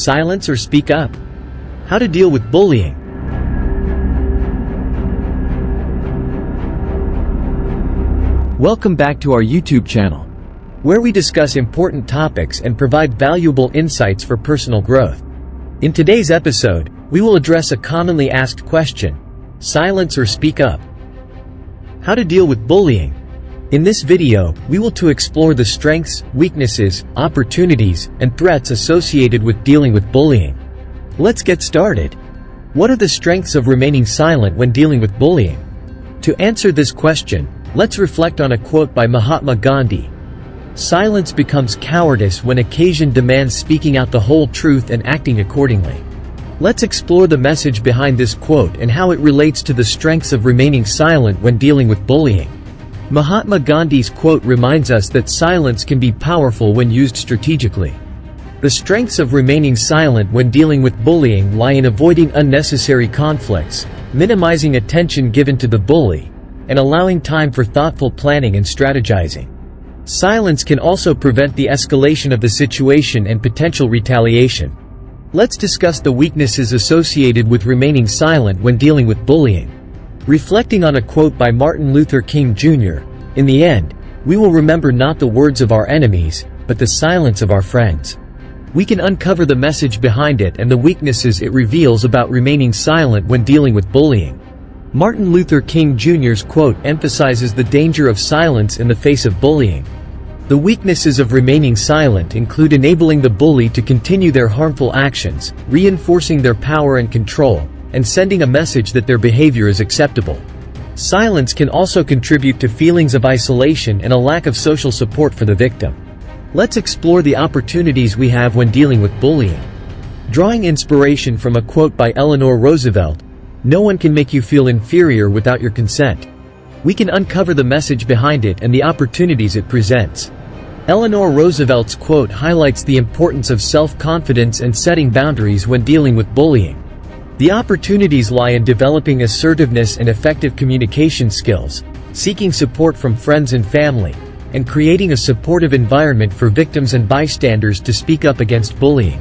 Silence or speak up? How to deal with bullying. Welcome back to our YouTube channel, where we discuss important topics and provide valuable insights for personal growth. In today's episode, we will address a commonly asked question: silence or speak up? How to deal with bullying. In this video, we will explore the strengths, weaknesses, opportunities, and threats associated with dealing with bullying. Let's get started. What are the strengths of remaining silent when dealing with bullying? To answer this question, let's reflect on a quote by Mahatma Gandhi. Silence becomes cowardice when occasion demands speaking out the whole truth and acting accordingly. Let's explore the message behind this quote and how it relates to the strengths of remaining silent when dealing with bullying. Mahatma Gandhi's quote reminds us that silence can be powerful when used strategically. The strengths of remaining silent when dealing with bullying lie in avoiding unnecessary conflicts, minimizing attention given to the bully, and allowing time for thoughtful planning and strategizing. Silence can also prevent the escalation of the situation and potential retaliation. Let's discuss the weaknesses associated with remaining silent when dealing with bullying. Reflecting on a quote by Martin Luther King Jr., "In the end, we will remember not the words of our enemies, but the silence of our friends." We can uncover the message behind it and the weaknesses it reveals about remaining silent when dealing with bullying. Martin Luther King Jr.'s quote emphasizes the danger of silence in the face of bullying. The weaknesses of remaining silent include enabling the bully to continue their harmful actions, reinforcing their power and control, and sending a message that their behavior is acceptable. Silence can also contribute to feelings of isolation and a lack of social support for the victim. Let's explore the opportunities we have when dealing with bullying. Drawing inspiration from a quote by Eleanor Roosevelt, "No one can make you feel inferior without your consent." We can uncover the message behind it and the opportunities it presents. Eleanor Roosevelt's quote highlights the importance of self-confidence and setting boundaries when dealing with bullying. The opportunities lie in developing assertiveness and effective communication skills, seeking support from friends and family, and creating a supportive environment for victims and bystanders to speak up against bullying.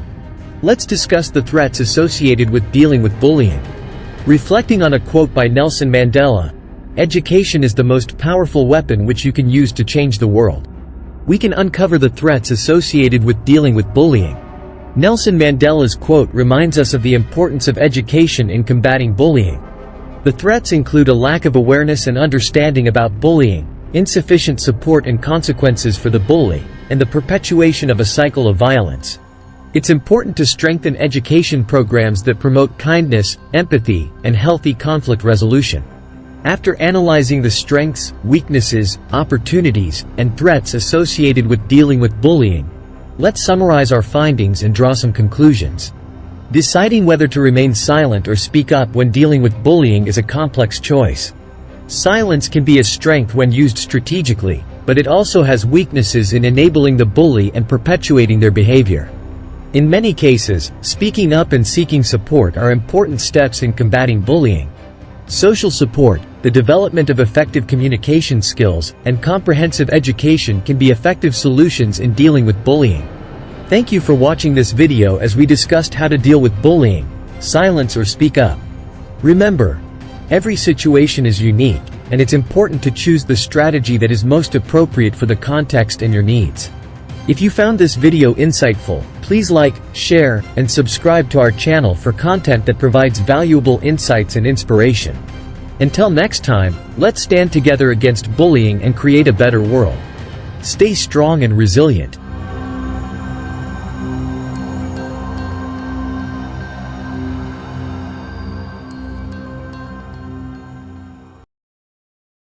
Let's discuss the threats associated with dealing with bullying. Reflecting on a quote by Nelson Mandela, "Education is the most powerful weapon which you can use to change the world." We can uncover the threats associated with dealing with bullying. Nelson Mandela's quote reminds us of the importance of education in combating bullying. The threats include a lack of awareness and understanding about bullying, insufficient support and consequences for the bully, and the perpetuation of a cycle of violence. It's important to strengthen education programs that promote kindness, empathy, and healthy conflict resolution. After analyzing the strengths, weaknesses, opportunities, and threats associated with dealing with bullying, let's summarize our findings and draw some conclusions. Deciding whether to remain silent or speak up when dealing with bullying is a complex choice. Silence can be a strength when used strategically, but it also has weaknesses in enabling the bully and perpetuating their behavior. In many cases, speaking up and seeking support are important steps in combating bullying. Social support, the development of effective communication skills, and comprehensive education can be effective solutions in dealing with bullying. Thank you for watching this video as we discussed how to deal with bullying, silence or speak up. Remember, every situation is unique, and it's important to choose the strategy that is most appropriate for the context and your needs. If you found this video insightful, please like, share, and subscribe to our channel for content that provides valuable insights and inspiration. Until next time, let's stand together against bullying and create a better world. Stay strong and resilient.